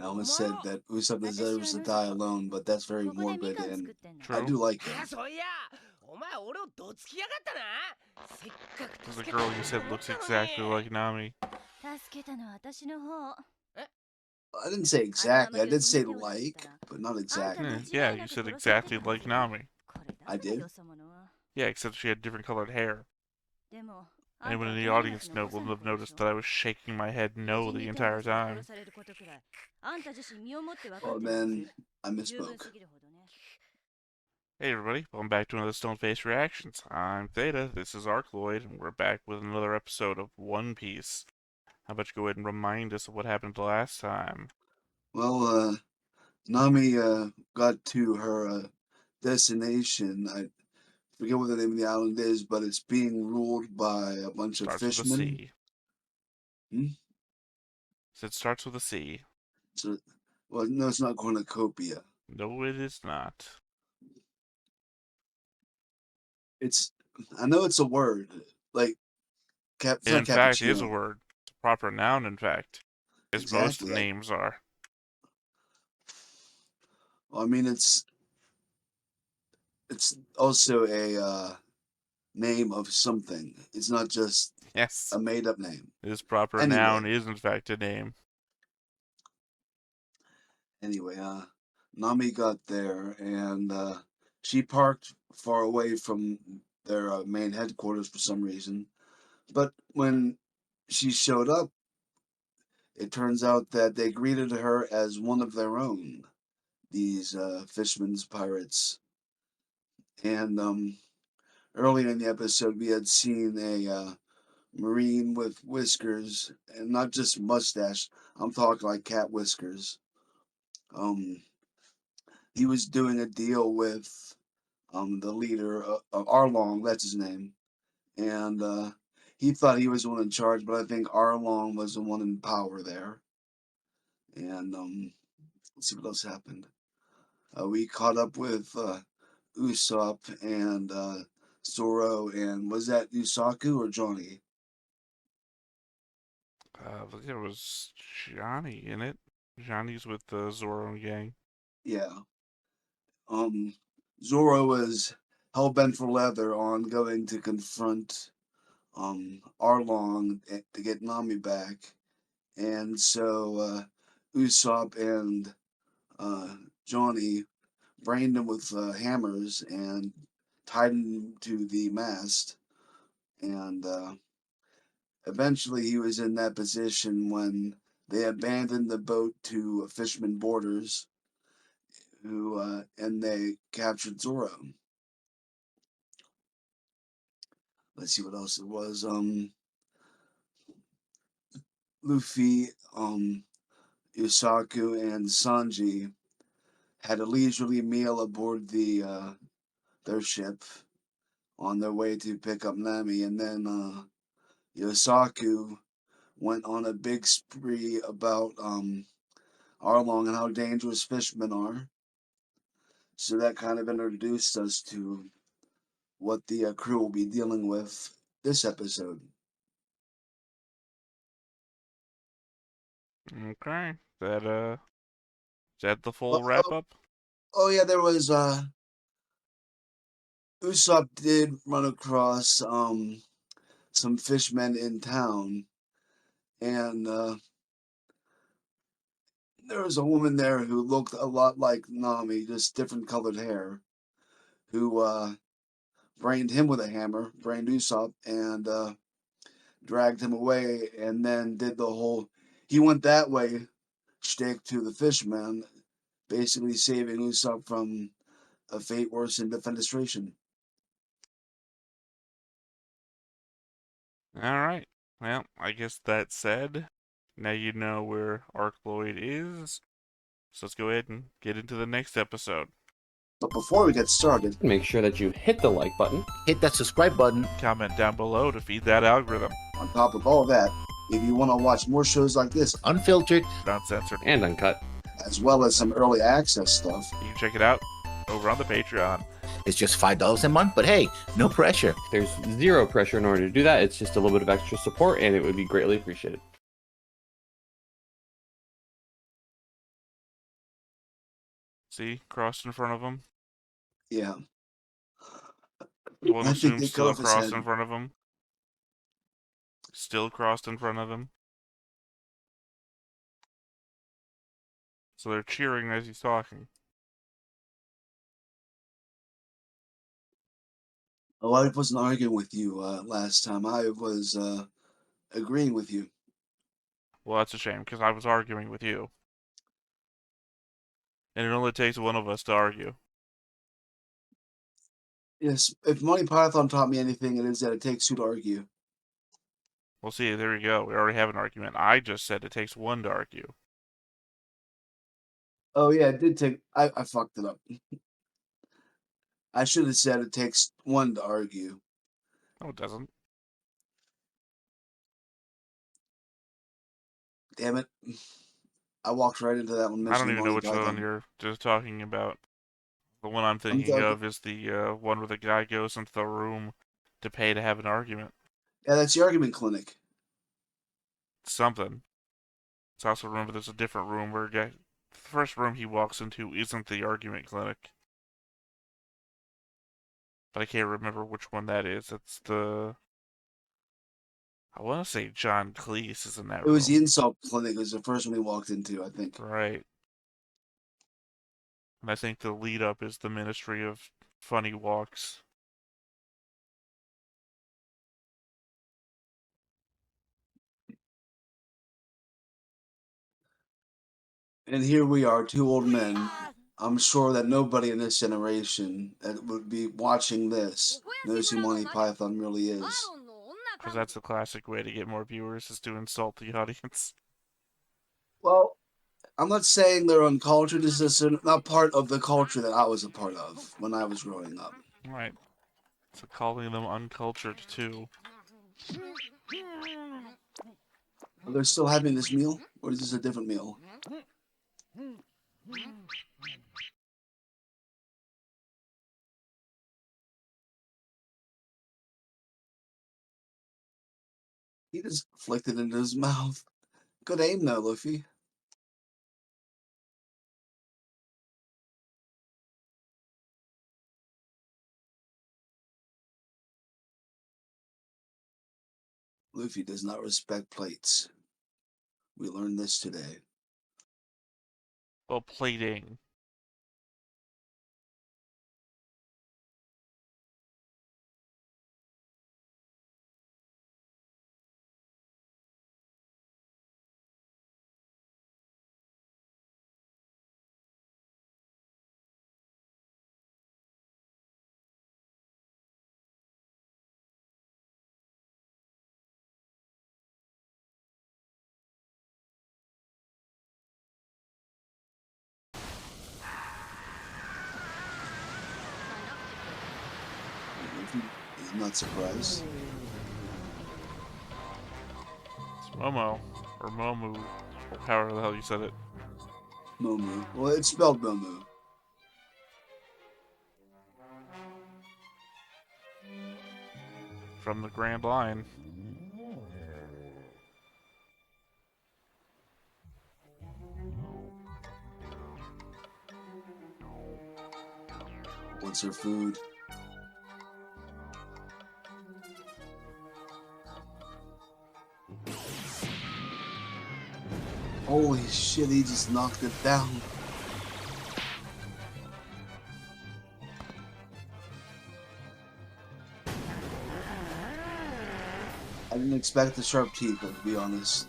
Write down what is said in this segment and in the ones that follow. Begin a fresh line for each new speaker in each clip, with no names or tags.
almost said that Usopp deserves to die alone, but that's very morbid, and I
True.
do like him.
There's a girl you said looks exactly like Nami.
I didn't say exactly. I did say like, but not exactly.
Yeah, you said exactly like Nami.
I did.
Yeah, except she had different colored hair. Anyone in the audience will have noticed that I was shaking my head no the entire time.
Well, then I misspoke.
Hey everybody, welcome back to another Stone Face Reactions. I'm Theta, this is Arcloid, and we're back with another episode of One Piece. How about you go ahead and remind us of what happened the last time?
Well, Nami got to her destination. I forget what the name of the island is, but it's being ruled by a bunch of
Starts with a
fishermen.
C.
Hmm?
So it starts with a C.
So, well, no, it's not cornucopia.
No, it is not.
It's, I know it's a word, like it's
It
not
in fact is a
cappuccino.
word. It's a proper noun, in fact. As most
Exactly.
names are.
Well, I mean, it's also a name of something. It's not just
Yes.
a made up name.
This proper noun
Anyway,
is in fact a name.
anyway, Nami got there and she parked far away from their main headquarters for some reason. But when she showed up, it turns out that they greeted her as one of their own, these fishermen's pirates. And earlier in the episode, we had seen a marine with whiskers, and not just mustache. I'm talking like cat whiskers. Um, he was doing a deal with the leader of Arlong. That's his name, and he thought he was the one in charge, but I think Arlong was the one in power there. And let's see what else happened. We caught up with Usopp and Zoro, and was that Usaku or Johnny?
There was Johnny in it. Johnny's with the Zoro and gang.
Yeah. Um, Zoro was hell bent for leather on going to confront Arlong to get Nami back, and so Usopp and Johnny brained him with hammers and tied him to the mast, and eventually he was in that position when they abandoned the boat to fishermen boarders who and they captured Zoro. Let's see what else it was. Luffy, Yusaku, and Sanji had a leisurely meal aboard their ship on their way to pick up Nami, and then Yusaku went on a big spree about Arlong and how dangerous fishermen are. So that kind of introduced us to what the crew will be dealing with this episode.
Okay. Is that the
Oh,
full wrap up?
oh yeah, there was Usopp did run across some fishermen in town, and there was a woman there who looked a lot like Nami, just different colored hair, who brained him with a hammer, brained Usopp, and dragged him away, and then did the whole he went that way shtick to the fisherman, basically saving Usopp from a fate worse than defenestration.
Alright. Well, I guess that said, now you know where Arcloid is. So let's go ahead and get into the next episode.
But before we get started,
make sure that you hit the like button,
hit that subscribe button,
comment down below to feed that algorithm.
on top of all that, if you want to watch more shows like this,
unfiltered,
uncensored,
and uncut,
as well as some early access stuff,
you can check it out over on the Patreon.
it's just $5 a month, but hey, no pressure.
There's zero pressure in order to do that. It's just a little bit of extra support, and it would be greatly appreciated.
See? Crossed in front of him.
Yeah.
One
I think
assumes
they cut
still
off his
crossed
head.
in front of him. Still crossed in front of him. So they're cheering as he's talking.
Oh, I wasn't arguing with you last time. I was agreeing with you.
Well, that's a shame, because I was arguing with you. And it only takes one of us to argue.
Yes, if Monty Python taught me anything, it is that it takes two to argue.
Well, see, there we go. We already have an argument. I just said it takes one to argue.
Oh yeah, it did take. I fucked it up. I should have said it takes one to argue.
No, it doesn't.
Damn it! I walked right into that one
I don't
mentioning
even know
Monty
which one
Python.
you're just talking about. The one I'm
I'm
thinking
talking.
of is the one where the guy goes into the room to pay to have an argument.
Yeah, that's the argument clinic.
Something. So I also remember there's a different room where the first room he walks into isn't the argument clinic. But I can't remember which one that is. It's the... I want to say John Cleese is in that
It was the
room.
insult clinic. It was the first one he walked into, I think.
Right. And I think the lead up is the Ministry of Funny Walks.
And here we are, two old men. I'm sure that nobody in this generation that would be watching this knows who Monty Python really is.
Because that's the classic way to get more viewers, is to insult the audience.
Well, I'm not saying they're uncultured. This is not part of the culture that I was a part of when I was growing up.
Right. So calling them uncultured, too.
Are they still having this meal, or is this a different meal? He just flicked it into his mouth. Good aim, though, Luffy. Luffy does not respect plates. We learned this today.
Well, plating.
Luffy is not surprised.
It's Momo. Or Momu. Or however the hell you said it.
Momu. Well, it's spelled Momu.
From the Grand Line.
What's her food? Holy shit, he just knocked it down. I didn't expect the sharp teeth, to be honest.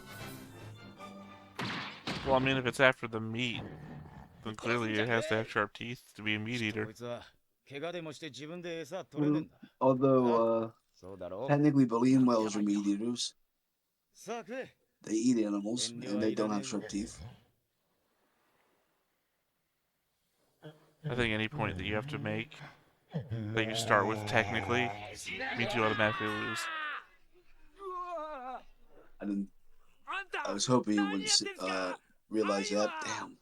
Well, I mean, if it's after the meat, then clearly it has to have sharp teeth to be a meat eater.
Although, technically baleen whales are meat eaters. They eat animals, and they don't have sharp teeth.
I think any point that you have to make, that you start with technically, means you automatically lose.
I didn't. I was hoping you wouldn't realize that. Damn.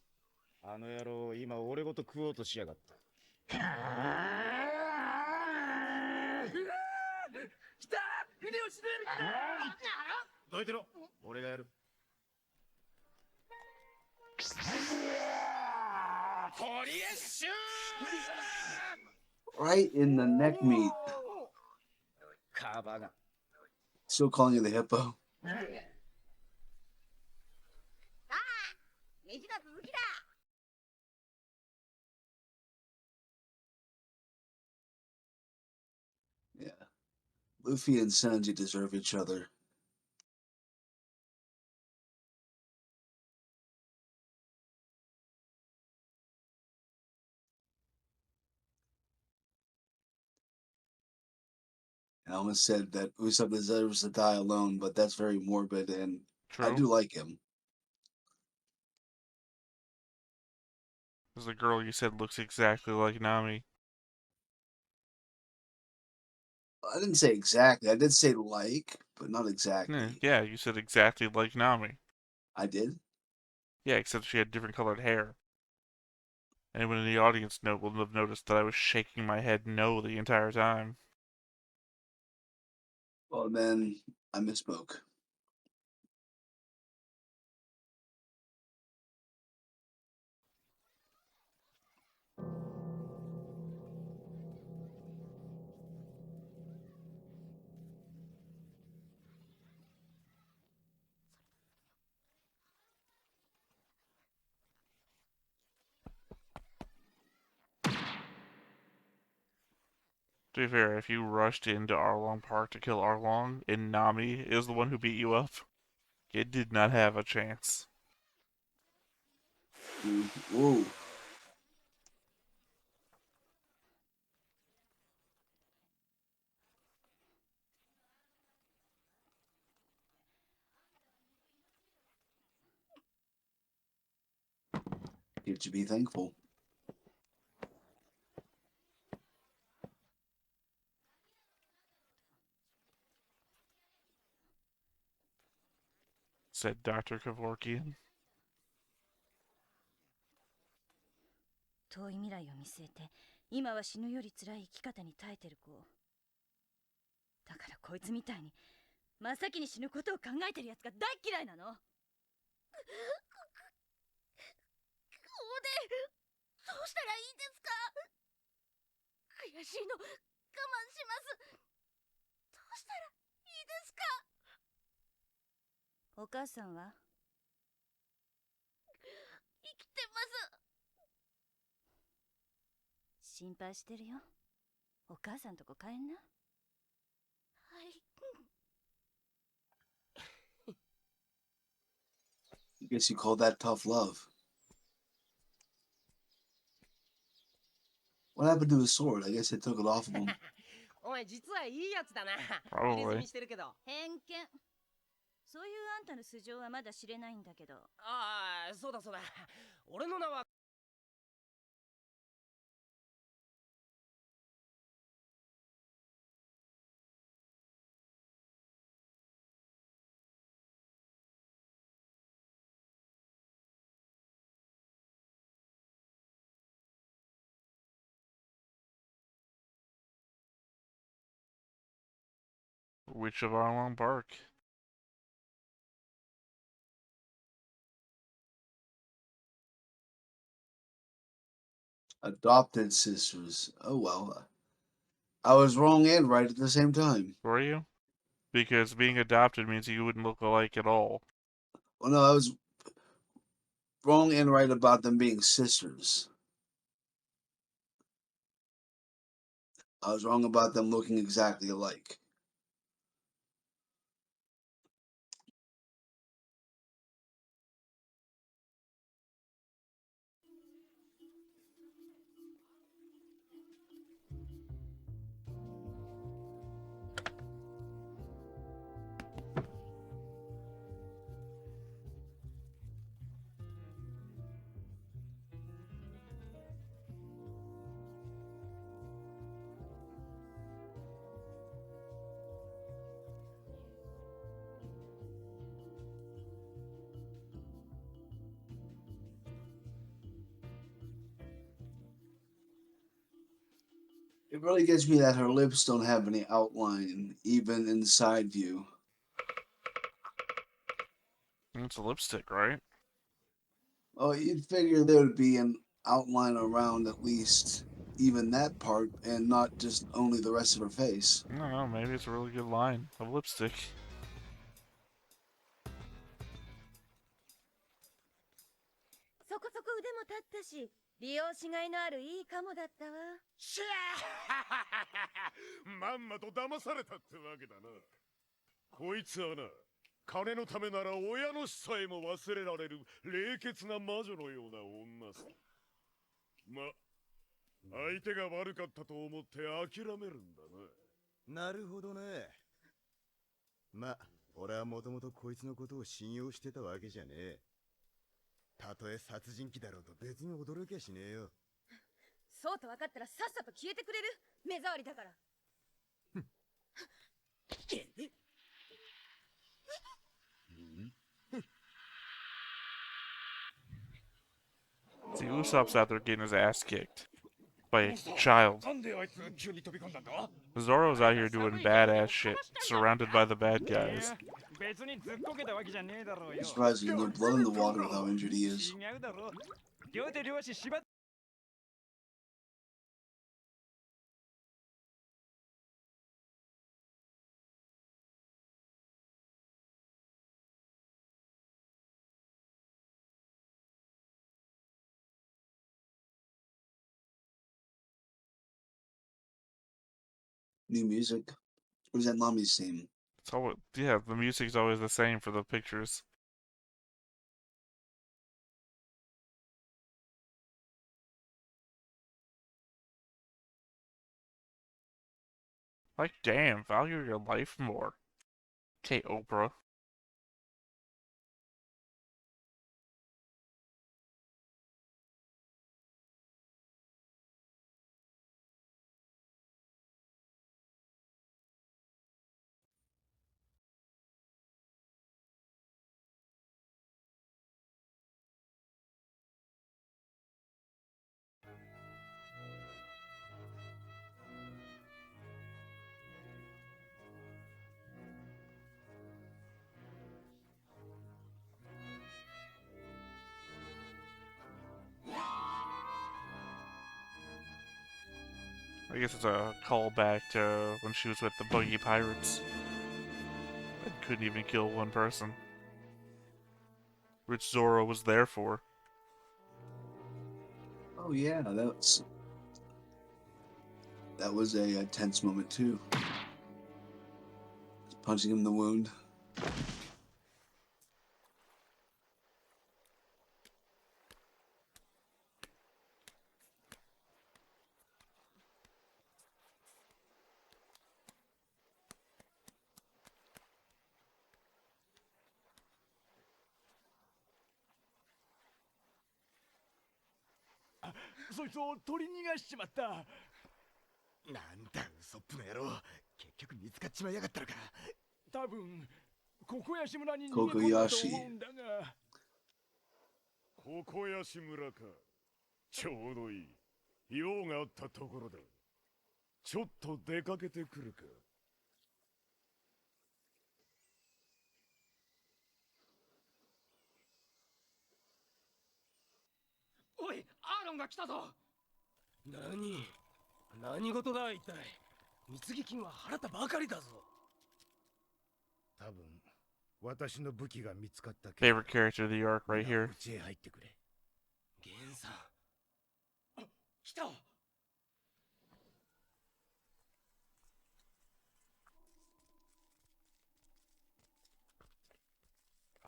Right in the neck meat. Still calling you the hippo. Yeah. Luffy and Sanji deserve each other. I almost said that Usopp deserves to die alone, but that's very morbid, and I
True.
do like him.
There's a girl you said looks exactly like Nami.
I didn't say exactly. I did say like, but not exactly.
Yeah, you said exactly like Nami.
I did?
Yeah, except she had different colored hair. Anyone in the audience will have noticed that I was shaking my head no the entire time.
Well, then I misspoke.
To be fair, if you rushed into Arlong Park to kill Arlong and Nami is the one who beat you up, it did not have a chance.
Whoa. You should be thankful.
Said Dr. Kevorkian.
遠い未来を見据えて今は死ぬより辛い生き方に耐えてる子。だからこいつみたいに真っ先に死ぬことを考えてるやつが大嫌いなの。おで、どうしたらいいですか？悔しいの我慢します。どうしたらいいですか？お母さんは生きてます。心配してるよ。お母さんとこ帰んな。はい。
I guess you call that tough love. What happened to his sword? I guess they took it off of him.
お前実はいいやつだな。
Probably.
入れ墨してるけど。
偏見。そういうあんたの素性はまだ知れないんだけど。
ああ、そうだそうだ。俺の名は。
Which of Arlong Park?
Adopted sisters. Oh well. I was wrong and right at the same time.
Were you? Because being adopted means you wouldn't look alike at all.
Well, no, I was wrong and right about them being sisters. I was wrong about them looking exactly alike. It really gets me that her lips don't have any outline, even in side view.
It's a lipstick, right?
Oh, you'd figure there would be an outline around at least even that part and not just only the rest of her face.
I don't know, maybe it's a really good line of lipstick.
そこそこ腕も立ったし、利用しがいのあるいいカモだったわ。
しゃーまんまと騙されたってわけだな。こいつはな、金のためなら親の死さえも忘れられる冷血な魔女のような女さ。ま、相手が悪かったと思って諦めるんだな。
なるほどね。ま、俺はもともとこいつのことを信用してたわけじゃねえ。たとえ殺人鬼だろうと別に驚きゃしねえよ。
そうと分かったらさっさと消えてくれる？目障りだから。
See, Usopp's out there getting his ass kicked by a child.
なんであいつ急に飛び込んだんだ？
Zoro's out here doing badass shit, surrounded by the bad guys.
別にずっこけたわけじゃねえだろうよ。
Surprising, no blood in the water with how injured he is.
違うだろう。両手両足縛っ
New music. Or is that Nami's theme?
It's always, yeah, the music's always the same for the pictures. Like, damn, value your life more. Okay, Oprah. I guess it's a callback to when she was with the Buggy Pirates. And couldn't even kill one person. Which Zoro was there for.
Oh yeah, that was a tense moment too. Punching him in the wound.
"そいつを取り逃がしちまった。
なんだウソップの野郎。結局見つかっちまいやがったのか。
多分ココヤシ村に逃げ込んだと思うんだが。
ここやし村か。ちょうどいい。用があったところだ。ちょっと出かけてくるか。
おい、アーロンが来たぞ。何事だ一体。貢ぎ金は払ったばかりだぞ。
多分私の武器が見つかったけ
Favorite character of the arc right here.
うちへ入ってくれ。
ゲンさん。あ、来た。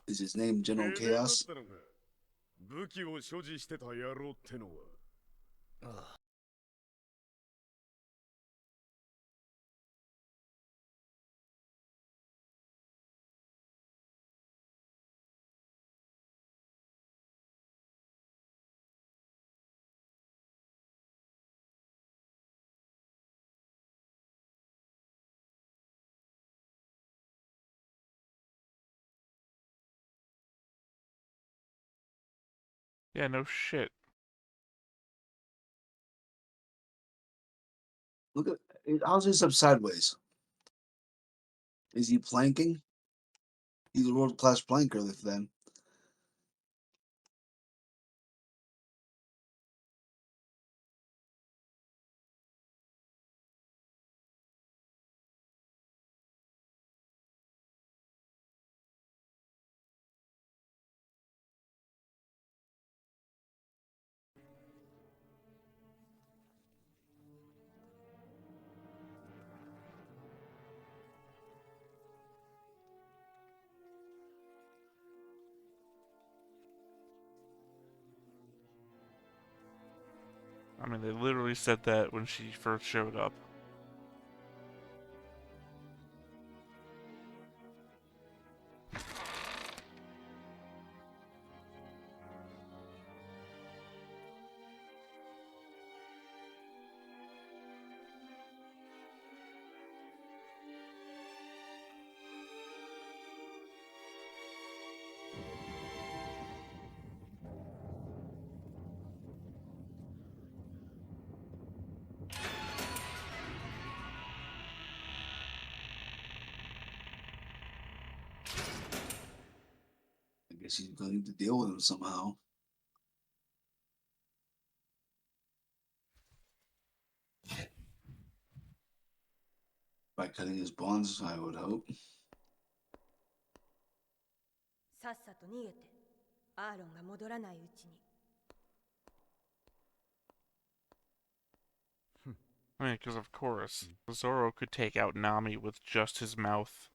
Is his name General
てめえだっ
Chaos?
たのか。武器を所持してた野郎ってのは。
ああ。
Yeah, no shit.
Look at how's this up sideways? Is he planking? He's a world-class planker then.
I mean, they literally said that when she first showed up.
I guess she's going to deal with him somehow. By cutting his bonds, I would hope.
さっさと逃げてアーロンが戻らないうちに。
I mean, because of course, Zoro could take out Nami with just his mouth.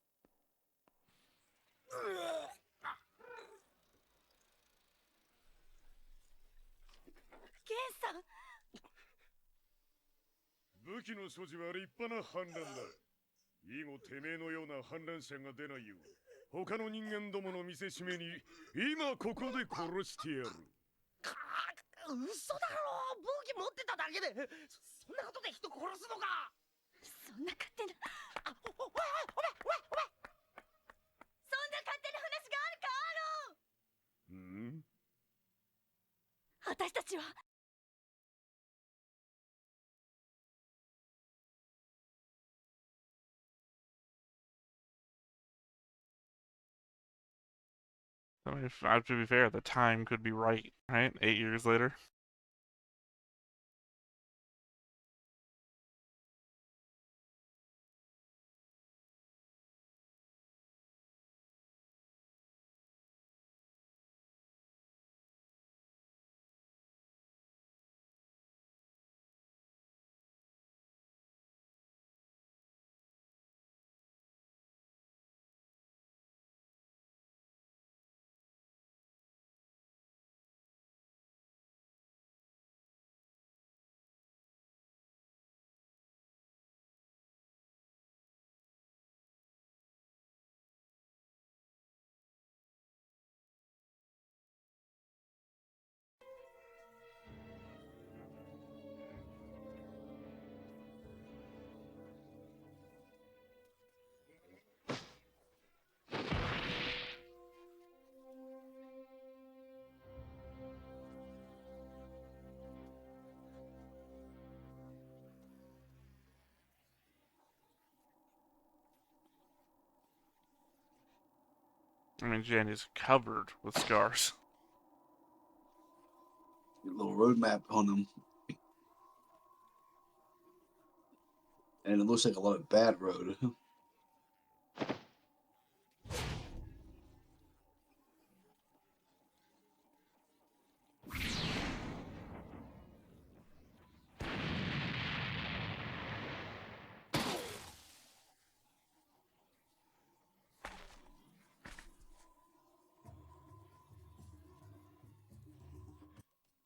ケンさん、
武器の所持は立派な反乱だ。以後てめえのような反乱者が出ないよう、他の人間どもの見せしめに今ここで殺してやる。
嘘だろ、武器持ってただけでそんなことで人殺すのか。
そんな勝手な。あ、おいおいおいおいおい。そんな勝手な話があるか、アーロン。
ん？
私たちは。
I mean, to be fair, the time could be right, right? 8 years later. I mean, Jen is covered with scars.
A little roadmap on him. And it looks like a lot of bad road.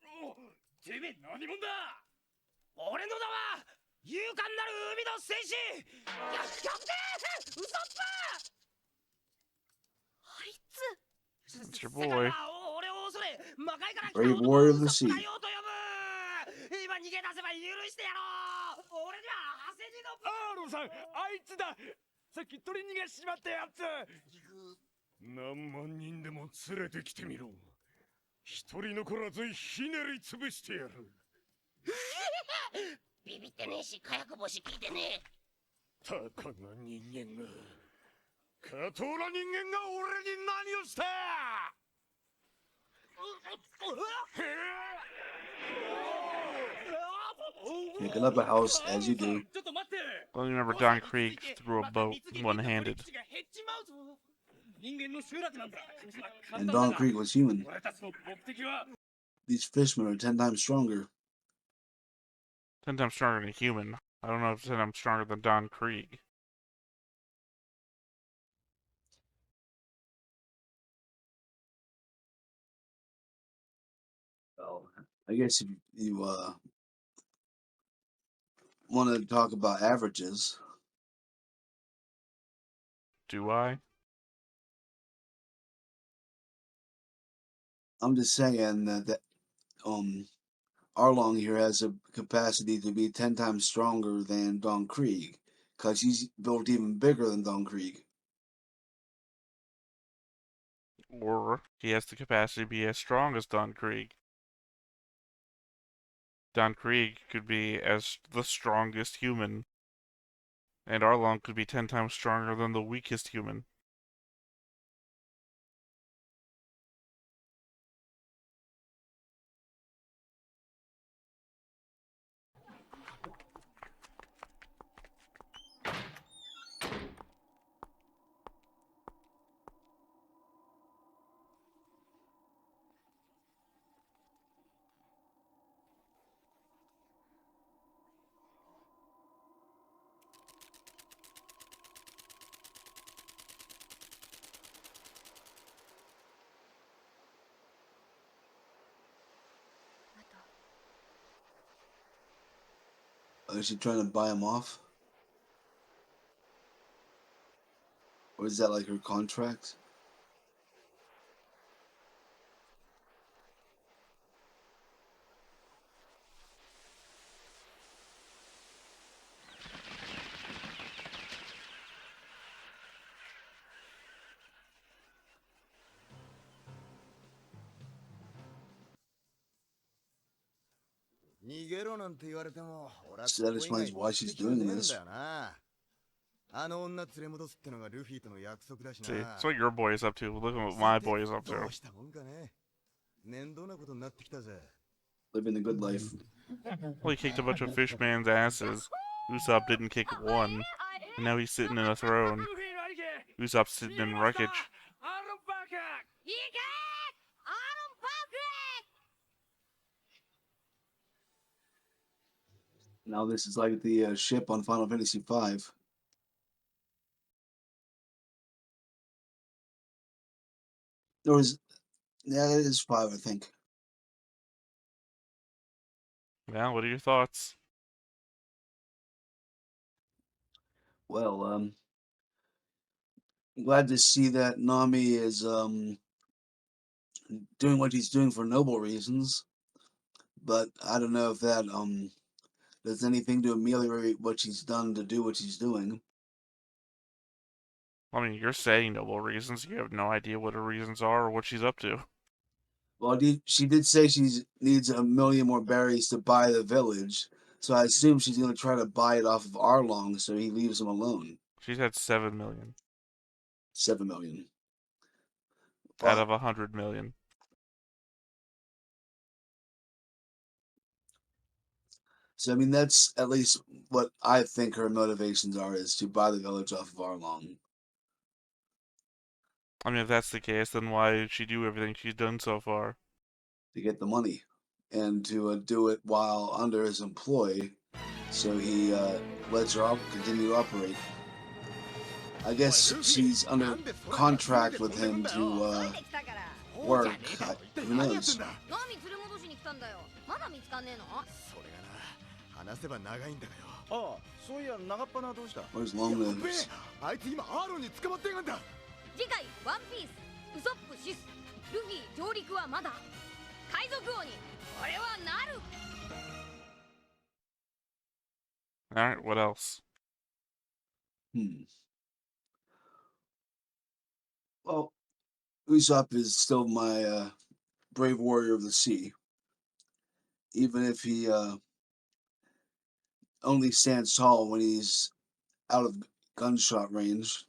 Oh, てめえ何者だ。俺の名は勇敢なる海の戦士キャプテンウソップ。
あいつ。
It's your boy.
俺を恐れ魔界から来た
Brave
男
warrior
を
of
ウ
the
ソッ
sea.
プだよと呼ぶ。今逃げ出せば許してやろう。俺には汗じの。
アーロンさん、あいつだ。さっき取り逃がしちまったやつ。
何万人でも連れてきてみろ。一人残らずひねり潰してやる。
ビビってねえし火薬星聞いてねえ。
たかが人間が下等な人間が俺に何をした。
Picking up a house as you do.
ちょっと待って。
Well, you remember Don Krieg threw a boat one-handed.
人間の集落なんだ。
And Don Krieg was human.
俺たちの目的は
These fishmen are 10 times stronger.
10 times stronger than a human. I don't know if 10 times stronger than Don Krieg.
Well, I guess if you want to talk about averages.
Do I?
I'm just saying that Arlong here has a capacity to be 10 times stronger than Don Krieg, because he's built even bigger than Don Krieg.
Or he has the capacity to be as strong as Don Krieg. Don Krieg could be as the strongest human, and Arlong could be 10 times stronger than the weakest human.
Is she trying to buy him off? Or is that like her contract? So that explains why she's doing this.
See, that's what your boy is up to. Look at what my boy is up to.
Living the good life.
Well, he kicked a bunch of fishman's asses. Usopp didn't kick one, and now he's sitting in a throne. Usopp's sitting in wreckage.
Now this is like the ship on Final Fantasy V. Or is, yeah, it is 5, I think.
Now, what are your thoughts?
Well, glad to see that Nami is doing what he's doing for noble reasons, but I don't know if that does anything to ameliorate what she's done to do what she's doing.
I mean, you're saying noble reasons. You have no idea what her reasons are or what she's up to.
Well, she did say she needs 1,000,000 more berries to buy the village, so I assume she's going to try to buy it off of Arlong, so he leaves him alone.
She's had 7 million
7,000,000.
out of 100 million.
So I mean, that's at least what I think her motivations are, is to buy the village off of Arlong.
I mean, if that's the case, then why did she do everything she's done so far?
To get the money, and to do it while under his employ, so he lets her continue to operate. I guess she's under contract with him to work. Who knows? Where's Long Nose?
次回ワンピースウソップシスルフィ上陸はまだ海賊王に俺はなる
Alright, what else?
Well, Usopp is still my brave warrior of the sea, even if he only stands tall when he's out of gunshot range.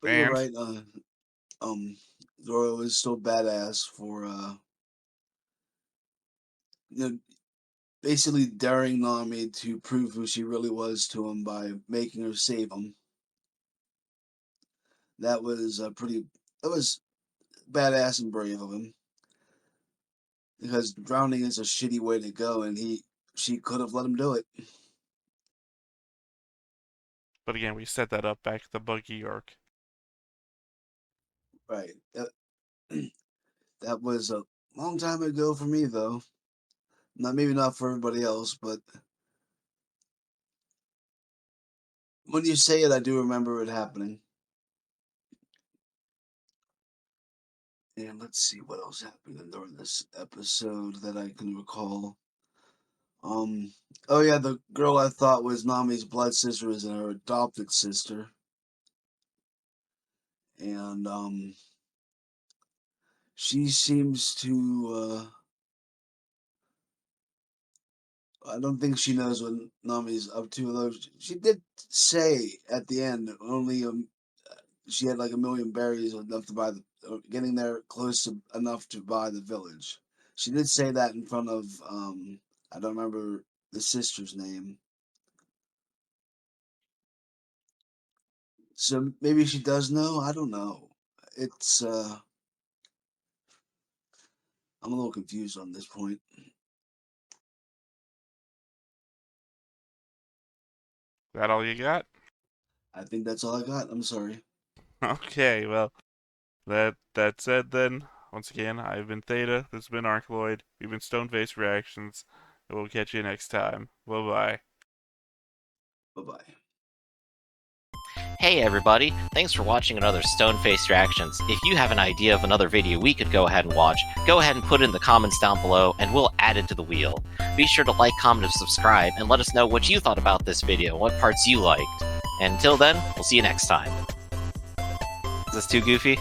But you're right. Zoro is still badass for you know, basically daring Nami to prove who she really was to him by making her save him. That was that was badass and brave of him, because drowning is a shitty way to go, and she could have let him do it.
But again, we set that up back at the Buggy arc.
Right. That was a long time ago for me, though. Maybe not for everybody else, but when you say it, I do remember it happening. And let's see what else happened during this episode that I can recall. Oh yeah, the girl I thought was Nami's blood sister is her adopted sister. And she seems to I don't think she knows what Nami's up to, though she did say at the end only she had like a million berries enough to buy getting there close to enough to buy the village. She did say that in front of I don't remember the sister's name. So maybe she does know. I don't know. It's I'm a little confused on this point.
That all you got?
I think that's all I got. I'm sorry.
Okay, well, that said then, once again, I've been Theta, this has been Arcloid, we've been Stoneface Reactions, and we'll catch you next time. Bye-bye.
Bye-bye.
Hey everybody, thanks for watching another Stone-Faced Reactions. If you have an idea of another video we could go ahead and watch, go ahead and put it in the comments down below and we'll add it to the wheel. Be sure to like, comment, and subscribe, and let us know what you thought about this video and what parts you liked. And until then, we'll see you next time. Is this too goofy?